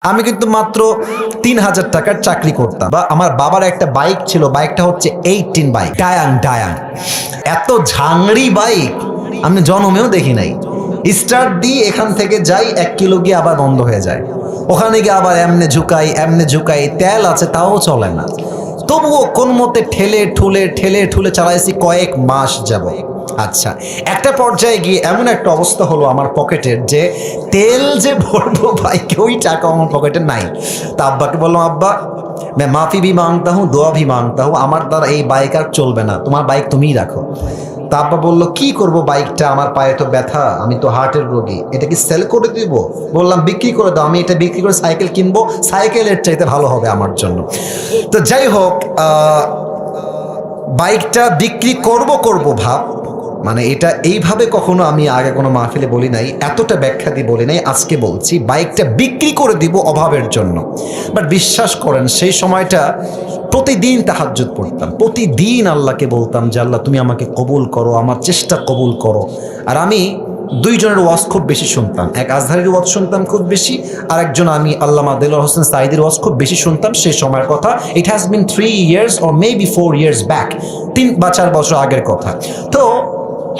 আমি কিন্তু মাত্র ৩,০০০ টাকার চাকরি করতাম, বা আমার বাবার একটা বাইক ছিল, বাইকটা হচ্ছে 18 বাইক, ডায়াং ডায়াং। এত ঝাংড়ি বাইক আমি জন্মেও দেখি নাই। স্টার্ট দিয়ে এখান থেকে যাই 1 কিলো গিয়ে আবার বন্ধ হয়ে যায়, ওখানে গিয়ে আবার এমনে ঝুকাই, তেল আছে তাও চলে না। তবুও কোন মতে ঠেলে ঠুলে চালাইছি কয়েক মাস যাব। আচ্ছা, একটা পর্যায়ে গিয়ে এমন একটা অবস্থা হলো আমার পকেটের, যে তেল যে ভরবো বাইকে ওই টাকা আমার পকেটে নাই। তা আব্বাকে বললাম, আব্বা मैं माफी भी मांगता हूँ, দোয়া भी मांगता हूँ, আমার দ্বারা এই বাইক আর চলবে না, তোমার বাইক তুমিই রাখো। তা আব্বা বললো, কি করব বাইকটা, আমার পায়ে তো ব্যথা, আমি তো হার্টের রোগী, এটা কি সেল করে দিব? বললাম, বিক্রি করে দাও, আমি এটা বিক্রি করে সাইকেল কিনবো, সাইকেলের চাইতে ভালো হবে আমার জন্য। তো যাই হোক, বাইকটা বিক্রি করব ভাব, মানে এটা এইভাবে কখনো আমি আগে কোনো মাহফিলে বলি নাই, এতটা ব্যাখ্যা দিয়ে বলি নাই, আজকে বলছি বাইকটা বিক্রি করে দিব অভাবের জন্য। বাট বিশ্বাস করেন, সেই সময়টা প্রতিদিন তাহাজ্জুদ পড়তাম, প্রতিদিন আল্লাহকে বলতাম যে আল্লাহ তুমি আমাকে কবুল করো, আমার চেষ্টা কবুল করো। আর আমি দুইজনের ওয়াজ খুব বেশি শুনতাম, এক আজহারের ওয়াজ শুনতাম খুব বেশি, আর একজন আমি আল্লামা দেলোয়ার হোসেন সাঈদীর ওয়াজ খুব বেশি শুনতাম সেই সময়ের কথা। It has been 3 years or maybe 4 years back, 3 বা 4 বছর আগের কথা। তো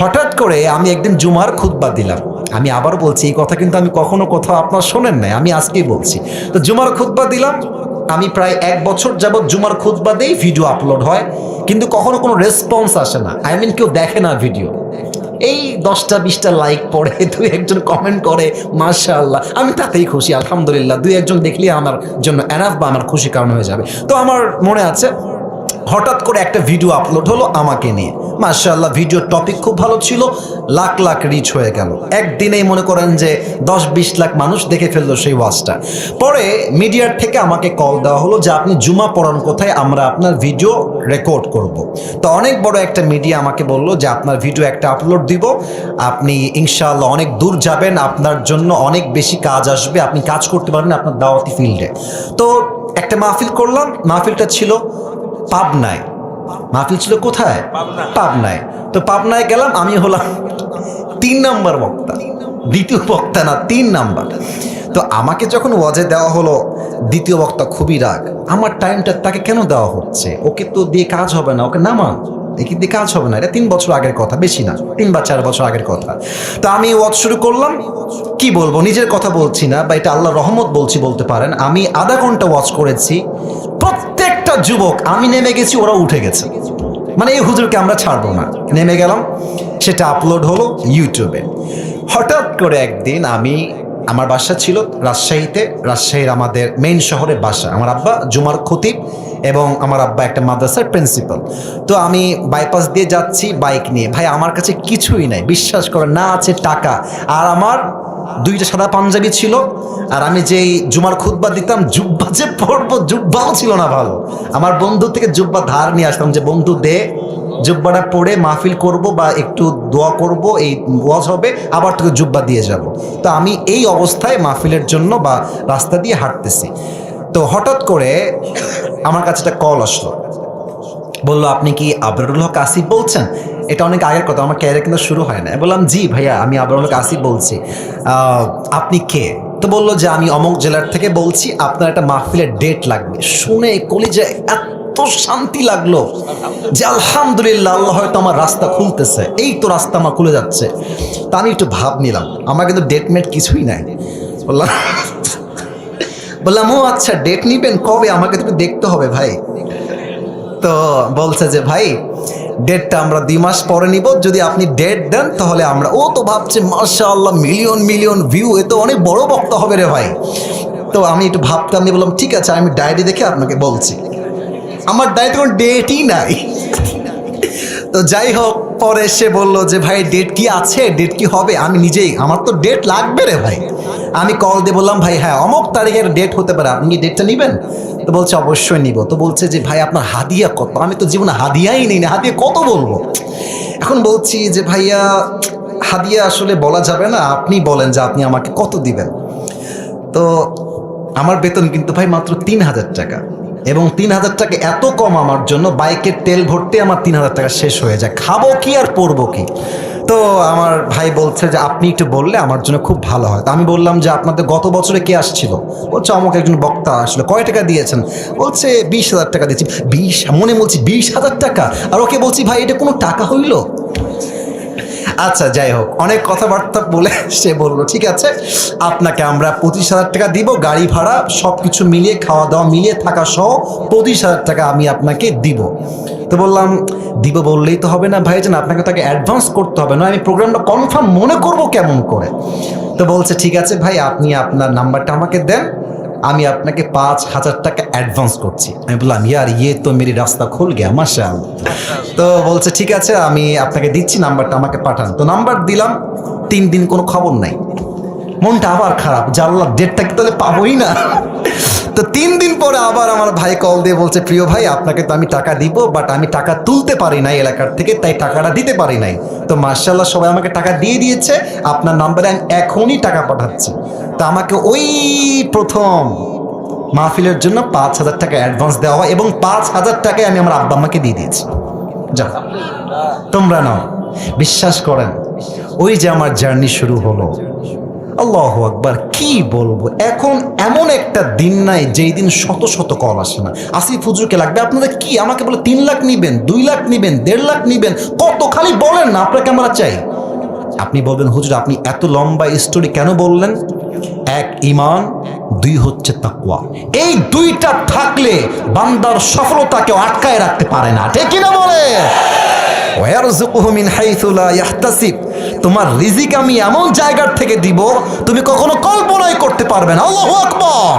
হঠাৎ করে আমি একদিন জুমার খুতবা দিলাম, আমি আবারও বলছি এই কথা কিন্তু আমি কখনো কোথাও আপনার শোনেন নাই, আমি আজকেই বলছি। তো জুমার খুতবা দিলাম, আমি প্রায় 1 বছর যাবৎ জুমার খুতবা দেই, ভিডিও আপলোড হয়, কিন্তু কখনো কোনো রেসপন্স আসে না, আই মিন কেউ দেখে না ভিডিও। এই 10টা-20টা লাইক পড়ে, 2-1জন কমেন্ট করে মাশাআল্লাহ, আমি তাতেই খুশি, আলহামদুলিল্লাহ, 2-1জন দেখলে আমার জন্য এনাফ, বা আমার খুশি কারণ হয়ে যাবে। তো আমার মনে আছে হঠাৎ করে একটা ভিডিও আপলোড হলো আমাকে নিয়ে, মাশাআল্লাহ, ভিডিওর টপিক খুব ভালো ছিল, লাখ লাখ রিচ হয়ে গেল একদিনেই। মনে করেন যে 10-20 লাখ মানুষ দেখে ফেললো সেই ওয়াজটা। পরে মিডিয়ার থেকে আমাকে কল দেওয়া হলো যে আপনি জুমা পড়ান কোথায়, আমরা আপনার ভিডিও রেকর্ড করব। তো অনেক বড় একটা মিডিয়া আমাকে বললো যে আপনার ভিডিও একটা আপলোড দিব, আপনি ইনশাআল্লাহ অনেক দূর যাবেন, আপনার জন্য অনেক বেশি কাজ আসবে, আপনি কাজ করতে পারবেন আপনার দাওয়াতি ফিল্ডে। তো একটা মাহফিল করলাম, মাহফিলটা ছিল পাবনায়। মাহফিল ছিল কোথায়? পাবনায়। তো পাবনায় গেলাম, আমি হলাম 3 নাম্বার বক্তা, দ্বিতীয় বক্তা না, 3 নাম্বার। তো আমাকে যখন ওয়াজে দেওয়া হলো, দ্বিতীয় বক্তা খুবই রাগ, আমার টাইমটা তাকে কেন দেওয়া হচ্ছে, ওকে তো দিয়ে কাজ হবে না, ওকে নামান, একে দিয়ে কাজ হবে না। এটা 3 বছর আগের কথা, বেশি না, 3 বা 4 বছর আগের কথা। তো আমি ওয়াজ শুরু করলাম, কি বলবো, নিজের কথা বলছি না, বা এটা আল্লাহর রহমত বলছি বলতে পারেন। আমি আধা ঘন্টা ওয়াজ করেছি, প্রত্যেকটা যুবক, আমি নেমে গেছি ওরা উঠে গেছে, মানে এই হুজুরকে আমরা ছাড়বো না, নেমে গেলাম। সেটা আপলোড হলো ইউটিউবে। হঠাৎ করে একদিন আমার বাসা ছিল রাজশাহীতে, রাজশাহীর আমাদের মেইন শহরে বাসা, আমার আব্বা জুমার খতিব এবং আমার আব্বা একটা মাদ্রাসার প্রিন্সিপাল। তো আমি বাইপাস দিয়ে যাচ্ছি বাইক নিয়ে, ভাই আমার কাছে কিছুই নাই, বিশ্বাস করেন, না আছে টাকা, আর আমার 2টা সাদা পাঞ্জাবি ছিল, আর আমি যেই জুমার খুতবা দিতাম, জুব্বা যে পরবো, জুব্বাও ছিল না ভালো। আমার বন্ধু থেকে জুব্বা ধার নিয়ে আসতাম, যে বন্ধু দে, জুব্বাটা পরে মাহফিল করব বা একটু দোয়া করব, এই ওয়াজ হবে, আবার তোকে জুব্বা দিয়ে যাব। তো আমি এই অবস্থায় মাহফিলের জন্য বা রাস্তা দিয়ে হাঁটতেছি। তো হঠাৎ করে আমার কাছে একটা কল আসলো, বললো আপনি কি আবরারুল হক আসিফ বলছেন? এটা অনেক আগের কথা, আমার ক্যারিয়ার কিন্তু শুরু হয় না। বললাম জি ভাইয়া, আমি আবরারুল হক আসিফ বলছি, আপনি কে? তো বললো যে আমি অমুক জেলার থেকে বলছি, আপনার একটা মাহফিলের ডেট লাগবে। শুনে কলিজায় এত শান্তি লাগলো যে আলহামদুলিল্লাহ, আল্লাহ হয়তো আমার রাস্তা খুলতেছে, এই তো রাস্তা আমার খুলে যাচ্ছে। তা আমি একটু ভাব নিলাম, আমার কিন্তু ডেট মেট কিছুই নাই। বললাম ও আচ্ছা, ডেট নিবেন কবে, আমাকে তো দেখতে হবে ভাই। তো বলছে যে ভাই ডেটটা আমরা 2 মাস পরে নিব, যদি আপনি ডেট দেন তাহলে আমরা। ও তো ভাবছে মাশাআল্লাহ, মিলিয়ন মিলিয়ন ভিউ, এ তো অনেক বড় বক্তা হবে রে ভাই। তো আমি একটু ভাবতাম, আমি বললাম ঠিক আছে, আমি ডায়েরি দেখে আপনাকে বলছি। আমার ডায়েরিতে কোনো ডেটই নাই। তো যাই হোক, পরে সে বললো যে ভাই ডেট কি আছে, ডেট কি হবে? আমি নিজেই, আমার তো ডেট লাগবে রে ভাই। আমি কল দিয়ে বললাম ভাই হ্যাঁ অমুক তারিখের ডেট হতে পারে, আপনি কি ডেটটা নেবেন? তো বলছে অবশ্যই নিব। তো বলছে যে ভাই আপনার হাদিয়া কত? আমি তো জীবনে হাদিয়াই নেই না, হাদিয়া কত বলবো। এখন বলছি যে ভাইয়া হাদিয়া আসলে বলা যাবে না, আপনি বলেন যে আপনি আমাকে কত দিবেন। তো আমার বেতন কিন্তু ভাই মাত্র 3,000 টাকা, এবং 3,000 টাকা এত কম আমার জন্য, বাইকের তেল ভরতে আমার 3,000 টাকা শেষ হয়ে যায়, খাবো কি আর পরবো কি। তো আমার ভাই বলছে যে আপনি একটু বললে আমার জন্য খুব ভালো হয়। তো আমি বললাম যে আপনাদের গত বছরে কে আসছিল? বলছে আমাকে একজন বক্তা আসলো। কয় টাকা দিয়েছেন? বলছে 20,000 টাকা দিয়েছি। মনে বলছি 20,000 টাকা, আর ওকে বলছি ভাই এটা কোনো টাকা হইল? আচ্ছা যাই হোক, অনেক কথাবার্তা বলে সে বললো ঠিক আছে আপনাকে আমরা 25,000 টাকা দিব, গাড়ি ভাড়া সব কিছু মিলিয়ে খাওয়া দাওয়া মিলিয়ে থাকা সহ 25,000 টাকা আমি আপনাকে দিব। তো বললাম দিব বললেই তো হবে না ভাইজান, আপনাকে তাকে অ্যাডভান্স করতে হবে না, আমি প্রোগ্রামটা কনফার্ম মনে করব কেমন করে? তো বলছে ঠিক আছে ভাই আপনি আপনার নাম্বারটা আমাকে দেন, আমি আপনাকে 5,000 টাকা অ্যাডভান্স করছি। আমি বললাম ইয়ার ইয়ে তো মেরি রাস্তা খুল গিয়া মাশাআল্লাহ। তো বলছে ঠিক আছে আমি আপনাকে দিচ্ছি, নাম্বারটা আমাকে পাঠান। তো নাম্বার দিলাম, 3 দিন কোনো খবর নাই। মনটা আবার খারাপ, জানলাম ডেটটা কি তাহলে পাবোই না। তো 3 দিন পরে আবার আমার ভাই কল দিয়ে বলছে প্রিয় ভাই আপনাকে তো আমি টাকা দিব, বাট আমি টাকা তুলতে পারি নাই এলাকার থেকে, তাই টাকাটা দিতে পারি নাই। তো মার্শাল্লাহ সবাই আমাকে টাকা দিয়ে দিয়েছে, আপনার নাম্বারে আমি এখনই টাকা পাঠাচ্ছি। তো আমাকে ওই প্রথম মাহফিলের জন্য 5,000 টাকা অ্যাডভান্স দেওয়া হয় এবং 5,000 টাকায় আমি আমার আব্বা আম্মাকে দিয়ে দিয়েছি। যাও তোমরা নাও। বিশ্বাস করেন ওই যে আমার জার্নি শুরু হলো। আল্লাহু আকবার, কি বলবো, এখন এমন একটা দিন নাই যেই দিন শত শত কল আসে না। আসিফ হুজুরকে লাগবে আপনাদের কি, আমাকে বলে 3 লাখ নিবেন, 2 লাখ নিবেন, 1.5 লাখ নিবেন, কত খালি বলেন না আপনাকে আমরা চাই। আপনি বলবেন হুজুর আপনি এত লম্বা স্টোরি কেন বললেন? 1 ঈমান, 2 হচ্ছে তাকওয়া। এই 2টা থাকলে বান্দার সফলতাকেও আটকায় রাখতে পারে না, ঠিক কিনা বলে? ওয়ারযুকুহু মিন হাইসু লা ইয়াহতাসিব, তোমার রিজিক আমি এমন জায়গার থেকে দিব তুমি কখনো কল্পনাই করতে পারবে না। আল্লাহু আকবার।